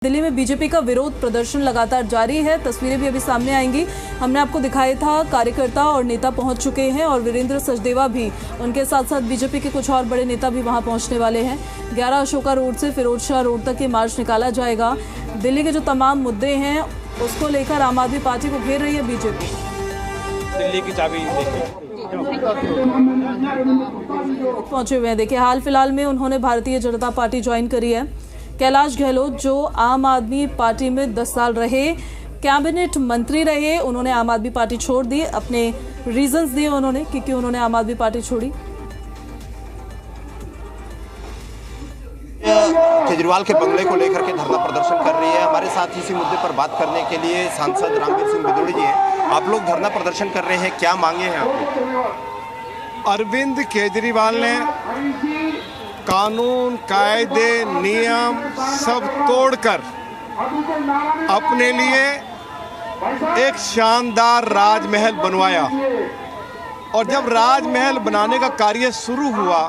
दिल्ली में बीजेपी का विरोध प्रदर्शन लगातार जारी है। तस्वीरें भी अभी सामने आएंगी। हमने आपको दिखाया था, कार्यकर्ता और नेता पहुंच चुके हैं और वीरेंद्र सचदेवा भी, उनके साथ साथ बीजेपी के कुछ और बड़े नेता भी वहां पहुंचने वाले हैं। 11 अशोका रोड से फिरोज शाह रोड तक ये मार्च निकाला जाएगा। दिल्ली के जो तमाम मुद्दे हैं उसको लेकर आम आदमी पार्टी को घेर रही है बीजेपी। दिल्ली की चाबी पहुंचे हुए हैं। देखिए, हाल फिलहाल में उन्होंने भारतीय जनता पार्टी ज्वाइन करी है। कैलाश गहलोत जो आम आदमी पार्टी में 10 साल रहे, कैबिनेट मंत्री रहे, उन्होंने आम आदमी पार्टी छोड़ दी। अपने रीजंस दिए उन्होंने कि क्यों उन्होंने आम आदमी पार्टी छोड़ी। केजरीवाल के बंगले को लेकर के धरना प्रदर्शन कर रही है। हमारे साथ इसी मुद्दे पर बात करने के लिए सांसद रामवीर सिंह बिदुड़ी जी हैं। आप लोग धरना प्रदर्शन कर रहे हैं, क्या मांगे हैं आप? अरविंद केजरीवाल ने कानून, कायदे, नियम सब तोड़कर अपने लिए एक शानदार राजमहल बनवाया। और जब राजमहल बनाने का कार्य शुरू हुआ,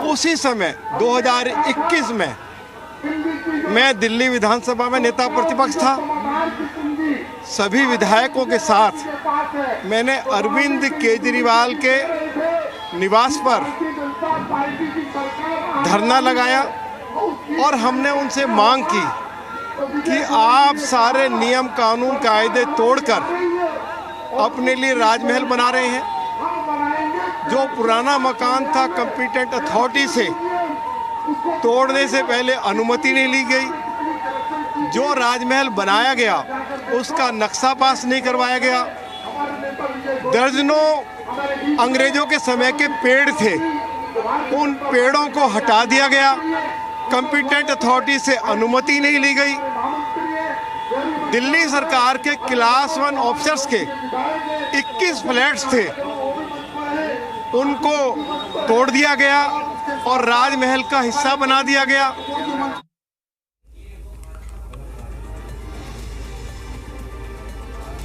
उसी समय 2021 में मैं दिल्ली विधानसभा में नेता प्रतिपक्ष था। सभी विधायकों के साथ मैंने अरविंद केजरीवाल के निवास पर धरना लगाया और हमने उनसे मांग की कि आप सारे नियम, कानून, कायदे तोड़कर अपने लिए राजमहल बना रहे हैं। जो पुराना मकान था, कॉम्पिटेंट अथॉरिटी से तोड़ने से पहले अनुमति नहीं ली गई। जो राजमहल बनाया गया उसका नक्शा पास नहीं करवाया गया। दर्जनों अंग्रेजों के समय के पेड़ थे, उन पेड़ों को हटा दिया गया। कॉम्पिटेंट अथॉरिटी से अनुमति नहीं ली गई। दिल्ली सरकार के क्लास 1 ऑफिसर्स के 21 फ्लैट्स थे, उनको तोड़ दिया गया और राजमहल का हिस्सा बना दिया गया।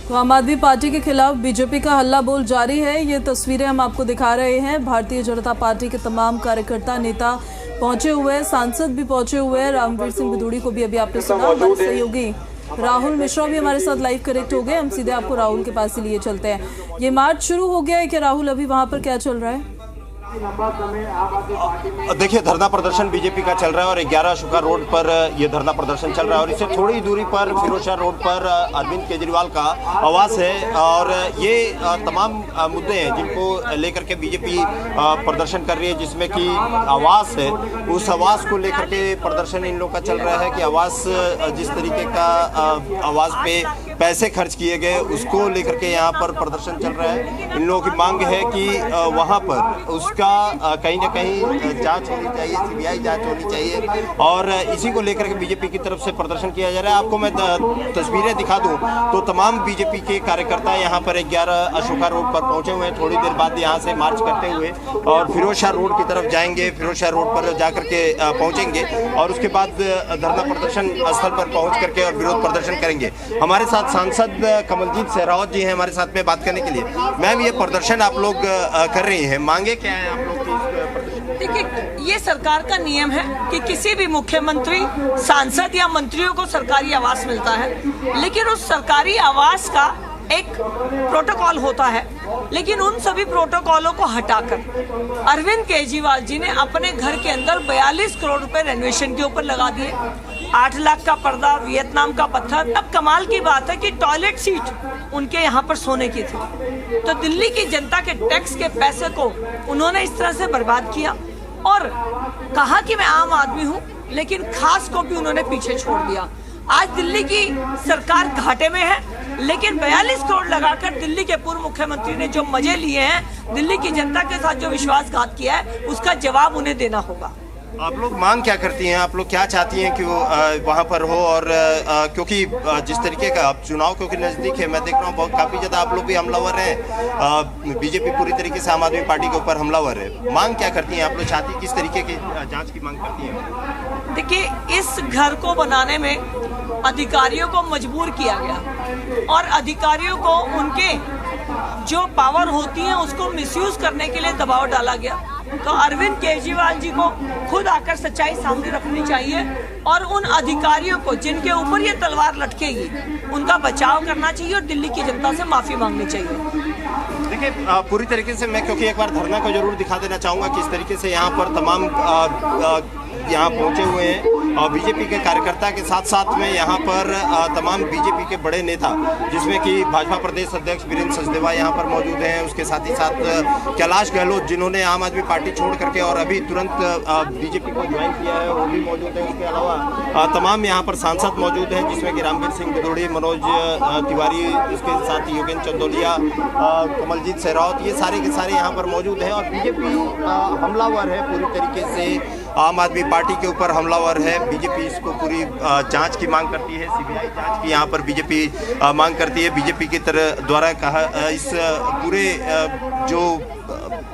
तो आम आदमी पार्टी के खिलाफ बीजेपी का हल्ला बोल जारी है। ये तस्वीरें हम आपको दिखा रहे हैं। भारतीय जनता पार्टी के तमाम कार्यकर्ता, नेता पहुंचे हुए हैं, सांसद भी पहुंचे हुए हैं। रामवीर सिंह बिदुड़ी को भी अभी आपने सुना। हमारे सहयोगी राहुल मिश्रा भी हमारे साथ लाइव कनेक्ट हो गए। हम सीधे आपको राहुल के पास ही लिए चलते हैं। ये मार्च शुरू हो गया है क्या राहुल? अभी वहां पर क्या चल रहा है? देखिए, धरना प्रदर्शन बीजेपी का चल रहा है और 11 अशोका रोड पर यह धरना प्रदर्शन चल रहा है और इससे थोड़ी दूरी पर फिरोज शाह रोड पर अरविंद केजरीवाल का आवास है। और ये तमाम मुद्दे हैं जिनको लेकर के बीजेपी प्रदर्शन कर रही है, जिसमें कि आवास है। उस आवास को लेकर के प्रदर्शन इन लोगों का चल रहा है कि आवास, जिस तरीके का आवास पे पैसे खर्च किए गए, उसको लेकर के यहाँ पर प्रदर्शन चल रहा है। इन लोगों की मांग है कि वहाँ पर उसका कहीं ना कहीं जांच होनी चाहिए, सीबीआई जांच होनी चाहिए और इसी को लेकर के बीजेपी की तरफ से प्रदर्शन किया जा रहा है। आपको मैं तस्वीरें दिखा दूं तो तमाम बीजेपी के कार्यकर्ता यहाँ पर 11 अशोका रोड पर पहुंचे हुए हैं। थोड़ी देर बाद यहाँ से मार्च करते हुए और फिरोज शाह रोड की तरफ जाएंगे। फिरोज शाह रोड पर जाकर के पहुंचेंगे और उसके बाद धरना प्रदर्शन स्थल पर पहुंच करके और विरोध प्रदर्शन करेंगे। हमारे साथ सांसद कमलजीत सहरावत जी हैं हमारे साथ में बात करने के लिए। मैम, ये प्रदर्शन आप लोग कर रही हैं, मांगे क्या है आप लोग की? देखिए, ये सरकार का नियम है कि किसी भी मुख्यमंत्री, सांसद या मंत्रियों को सरकारी आवास मिलता है, लेकिन उस सरकारी आवास का एक प्रोटोकॉल होता है। लेकिन उन सभी प्रोटोकॉलों को हटाकर अरविंद केजरीवाल जी ने अपने घर के अंदर 42 करोड़ रुपए रेनोवेशन के ऊपर लगा दिए। 8 लाख का पर्दा, वियतनाम का पत्थर। अब कमाल की बात है कि टॉयलेट सीट उनके यहाँ पर सोने की थी। तो दिल्ली की जनता के टैक्स के पैसे को उन्होंने इस तरह से बर्बाद किया और कहा कि मैं आम आदमी हूँ, लेकिन खास को भी उन्होंने पीछे छोड़ दिया। आज दिल्ली की सरकार घाटे में है, लेकिन 42 करोड़ लगाकर दिल्ली के पूर्व मुख्यमंत्री ने जो मजे लिए हैं, दिल्ली की जनता के साथ जो विश्वासघात किया है, उसका जवाब उन्हें देना होगा। आप लोग मांग क्या करती हैं? आप लोग क्या चाहती हैं कि वो वहाँ पर हो? और क्योंकि जिस तरीके का अब चुनाव क्योंकि नज़दीक है, मैं देख रहा हूँ काफ़ी ज़्यादा आप लोग भी हमलावर हैं। बीजेपी पूरी तरीके से आम आदमी पार्टी के ऊपर हमलावर है। मांग क्या करती हैं आप लोग? चाहती किस तरीके की जाँच की मांग करती हैं? देखिए, इस घर को बनाने में अधिकारियों को मजबूर किया गया और अधिकारियों को उनके जो पावर होती है उसको मिसयूज करने के लिए दबाव डाला गया। तो अरविंद केजरीवाल जी को खुद आकर सच्चाई सामने रखनी चाहिए और उन अधिकारियों को जिनके ऊपर ये तलवार लटकेगी उनका बचाव करना चाहिए और दिल्ली की जनता से माफी मांगनी चाहिए। देखिए, पूरी तरीके से मैं क्योंकि एक बार धरना को जरूर दिखा देना चाहूँगा किस तरीके से यहाँ पर तमाम यहाँ पहुँचे हुए हैं और बीजेपी के कार्यकर्ता के साथ साथ में यहाँ पर तमाम बीजेपी के बड़े नेता जिसमें कि भाजपा प्रदेश अध्यक्ष वीरेंद्र सचदेवा यहाँ पर मौजूद हैं, उसके साथ ही साथ कैलाश गहलोत जिन्होंने आम आदमी पार्टी छोड़ करके और अभी तुरंत बीजेपी को ज्वाइन किया है वो भी मौजूद है। उसके अलावा तमाम यहाँ पर सांसद मौजूद हैं जिसमें कि रामवीर सिंह भदौड़ी, मनोज तिवारी, इसके साथ ही योगेंद्र चंदोलिया, कमलजीत सेहरावत, ये सारे के सारे यहाँ पर मौजूद हैं और बीजेपी हमलावर है, पूरी तरीके से आम आदमी पार्टी के ऊपर हमलावर है। बीजेपी इसको पूरी जांच की मांग करती है, सीबीआई जांच की यहाँ पर बीजेपी मांग करती है। बीजेपी की तरह द्वारा कहा इस पूरे जो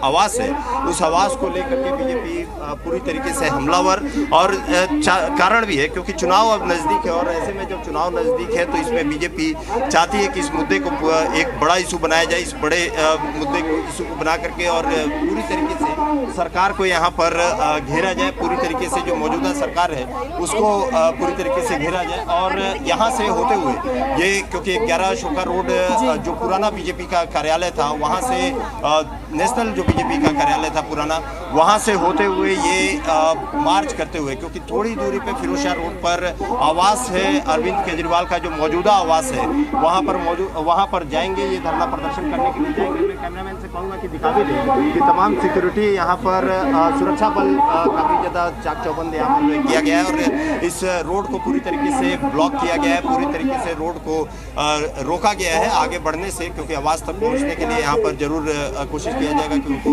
आवास है उस आवास को लेकर के बीजेपी पूरी तरीके से हमलावर और कारण भी है क्योंकि चुनाव अब नज़दीक है और ऐसे में जब चुनाव नज़दीक है तो इसमें बीजेपी चाहती है कि इस मुद्दे को एक बड़ा इशू बनाया जाए, इस बड़े मुद्दे को इशू को बना करके और पूरी तरीके से सरकार को यहाँ पर घेरा जाए, पूरी तरीके से जो मौजूदा सरकार है उसको पूरी तरीके से घेरा जाए और यहाँ से होते हुए ये क्योंकि 11 अशोका रोड जो पुराना बीजेपी का कार्यालय था वहाँ से नेशनल जो बीजेपी का कार्यालय था पुराना वहाँ से होते हुए ये मार्च करते हुए क्योंकि थोड़ी दूरी पे फिरोजशाह रोड पर आवास है अरविंद केजरीवाल का जो मौजूदा आवास है वहाँ पर जाएंगे, ये धरना प्रदर्शन करने के लिए जाएंगे। मैं कैमरामैन से कहूँगा कि दिखा भी दें कि तमाम सिक्योरिटी यहाँ पर सुरक्षा बल काफ़ी ज़्यादा चाक चौबंद यहाँ पर किया गया है और इस रोड को पूरी तरीके से ब्लॉक किया गया है, पूरी तरीके से रोड को रोका गया है आगे बढ़ने से क्योंकि आवास तक पहुँचने के लिए यहाँ पर जरूर कोशिश किया जाएगा कि उनको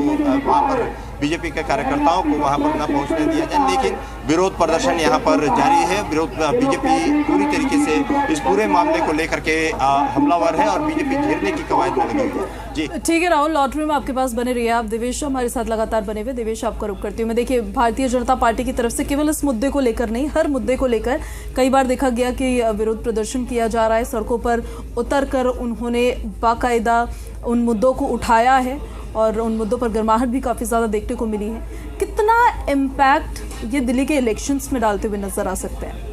वहाँ पर बीजेपी के कार्यकर्ताओं को वहाँ पर न पहुँचने दिया जाए, लेकिन विरोध प्रदर्शन यहाँ पर जारी है। बीजेपी पूरी तरीके से इस पूरे मामले को लेकर के हमलावर है और बीजेपी घेरने की कवायद में लगी हुई है। जी ठीक है राहुल, लॉटरी में आपके पास बने रहिए आप। देवेश हमारे साथ लगातार बने हुए। देवेश, आपका रुख करती हूँ मैं। देखिए, भारतीय जनता पार्टी की तरफ से केवल इस मुद्दे को लेकर नहीं, हर मुद्दे को लेकर कई बार देखा गया कि विरोध प्रदर्शन किया जा रहा है, सड़कों पर उतर कर उन्होंने बाकायदा उन मुद्दों को उठाया है और उन मुद्दों पर गर्माहट भी काफ़ी ज़्यादा देखने को मिली है। कितना इम्पैक्ट ये दिल्ली के इलेक्शंस में डालते हुए नजर आ सकते हैं?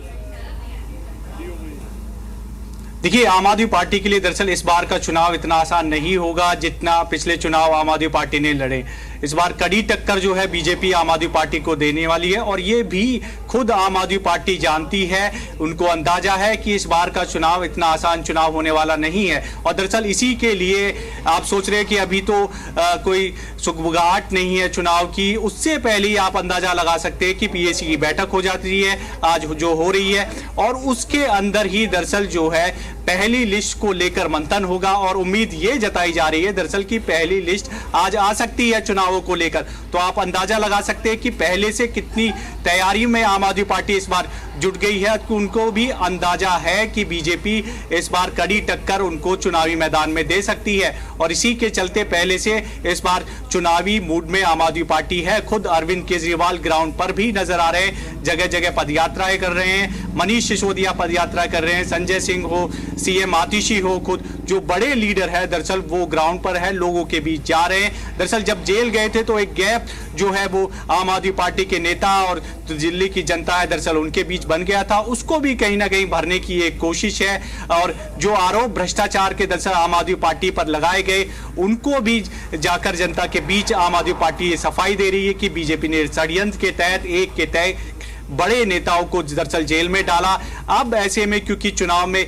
देखिए, आम आदमी पार्टी के लिए दरअसल इस बार का चुनाव इतना आसान नहीं होगा जितना पिछले चुनाव आम आदमी पार्टी ने लड़े। इस बार कड़ी टक्कर जो है बीजेपी आम आदमी पार्टी को देने वाली है और ये भी खुद आम आदमी पार्टी जानती है, उनको अंदाजा है कि इस बार का चुनाव इतना आसान चुनाव होने वाला नहीं है। और दरअसल इसी के लिए आप सोच रहे हैं कि अभी तो कोई सुगबुगाहट नहीं है चुनाव की, उससे पहले ही आप अंदाजा लगा सकते हैं कि पीएसी की बैठक हो जाती है आज जो हो रही है और उसके अंदर ही दरअसल जो है पहली लिस्ट को लेकर मंथन होगा और उम्मीद ये जताई जा रही है दरअसल की पहली लिस्ट आज आ सकती है चुनावों को लेकर। तो आप अंदाजा लगा सकते हैं कि पहले से कितनी तैयारी में आम आदमी पार्टी इस बार जुट गई है। उनको भी अंदाजा है कि बीजेपी इस बार कड़ी टक्कर उनको चुनावी मैदान में दे सकती है और इसी के चलते पहले से इस बार चुनावी मूड में आम आदमी पार्टी है। खुद अरविंद केजरीवाल ग्राउंड पर भी नजर आ रहे हैं, जगह जगह पदयात्राएं कर रहे हैं, मनीष सिसोदिया पदयात्रा कर रहे हैं, संजय सिंह हो, सीएम आतिशी हो, खुद जो बड़े लीडर है दरअसल वो ग्राउंड पर है, लोगों के बीच जा रहे हैं। दरअसल जब जेल गए थे तो एक गैप जो है वो आम आदमी पार्टी के नेता और दिल्ली की जनता है दरअसल उनके बीच बन गया था, उसको भी कहीं ना कहीं भरने की एक कोशिश है। और जो आरोप भ्रष्टाचार के दरअसल आम आदमी पार्टी पर लगाए गए उनको भी जाकर जनता के बीच आम आदमी पार्टी ये सफाई दे रही है कि बीजेपी ने षड्यंत्र के तहत एक के तहत बड़े नेताओं को दरअसल जेल में डाला। अब ऐसे में क्योंकि चुनाव में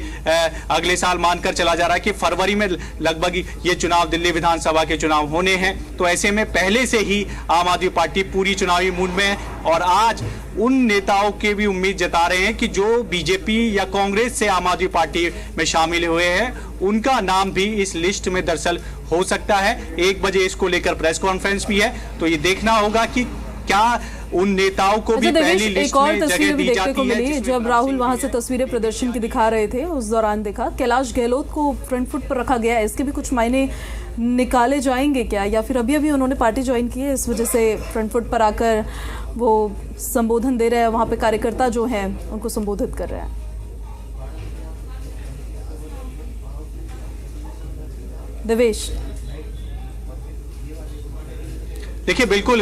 अगले साल मानकर चला जा रहा है कि फरवरी में लगभग ये चुनाव दिल्ली विधानसभा के चुनाव होने हैं, तो ऐसे में पहले से ही आम आदमी पार्टी पूरी चुनावी मूड में है और आज उन नेताओं के भी उम्मीद जता रहे हैं कि जो बीजेपी या कांग्रेस से आम आदमी पार्टी में शामिल हुए हैं उनका नाम भी इस लिस्ट में दरअसल हो सकता है। 1 बजे इसको लेकर प्रेस कॉन्फ्रेंस भी है, तो ये देखना होगा कि क्या उन नेताओं को भी पहली लिस्ट में जगह दी जाती है। जब राहुल वहां से तस्वीरें प्रदर्शन की दिखा रहे थे उस दौरान देखा कैलाश गहलोत को फ्रंट फुट पर रखा गया, इसके भी कुछ मायने निकाले जाएंगे क्या, या फिर अभी अभी उन्होंने पार्टी ज्वाइन की है इस वजह से फ्रंट फुट पर आकर वो संबोधन दे रहे हैं, वहां पे कार्यकर्ता जो हैं उनको संबोधित कर रहे हैं? देवेश, देखिए बिल्कुल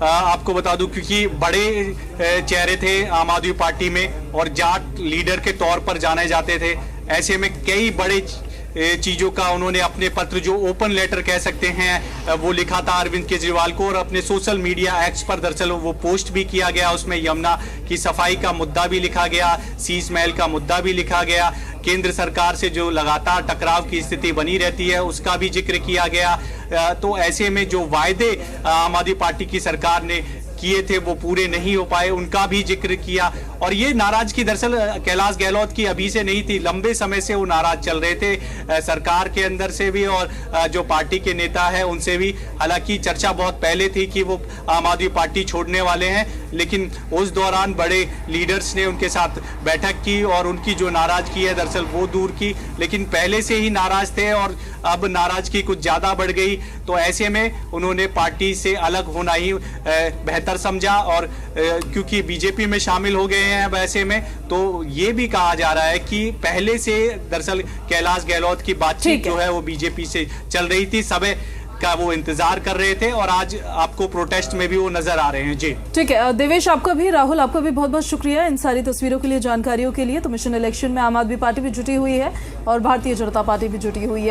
आपको बता दूं, क्योंकि बड़े चेहरे थे आम आदमी पार्टी में और जाट लीडर के तौर पर जाने जाते थे। ऐसे में कई बड़े चीजों का उन्होंने अपने पत्र, जो ओपन लेटर कह सकते हैं, वो लिखा था अरविंद केजरीवाल को, और अपने सोशल मीडिया एक्स पर दरअसल वो पोस्ट भी किया गया। उसमें यमुना की सफाई का मुद्दा भी लिखा गया, शीश महल का मुद्दा भी लिखा गया, केंद्र सरकार से जो लगातार टकराव की स्थिति बनी रहती है उसका भी जिक्र किया गया। तो ऐसे में जो वायदे आम आदमी पार्टी की सरकार ने किए थे वो पूरे नहीं हो पाए, उनका भी जिक्र किया। और ये नाराजगी दरअसल कैलाश गहलोत की अभी से नहीं थी, लंबे समय से वो नाराज चल रहे थे, सरकार के अंदर से भी और जो पार्टी के नेता है उनसे भी। हालांकि चर्चा बहुत पहले थी कि वो आम आदमी पार्टी छोड़ने वाले हैं, लेकिन उस दौरान बड़े लीडर्स ने उनके साथ बैठक की और उनकी जो नाराजगी है दरअसल वो दूर की। लेकिन पहले से ही नाराज थे और अब नाराजगी कुछ ज्यादा बढ़ गई, तो ऐसे में उन्होंने पार्टी से अलग होना ही बेहतर समझा। और क्योंकि बीजेपी में शामिल हो गए हैं अब ऐसे में, तो ये भी कहा जा रहा है कि पहले से दरअसल कैलाश गहलोत की बातचीत जो है वो बीजेपी से चल रही थी, सबे का वो इंतजार कर रहे थे और आज आपको प्रोटेस्ट में भी वो नजर आ रहे हैं। जी ठीक है देवेश, आपका भी, राहुल आपका भी बहुत बहुत शुक्रिया इन सारी तस्वीरों के लिए, जानकारियों के लिए। तो मिशन इलेक्शन में आम आदमी पार्टी भी जुटी हुई है और भारतीय जनता पार्टी भी जुटी हुई है।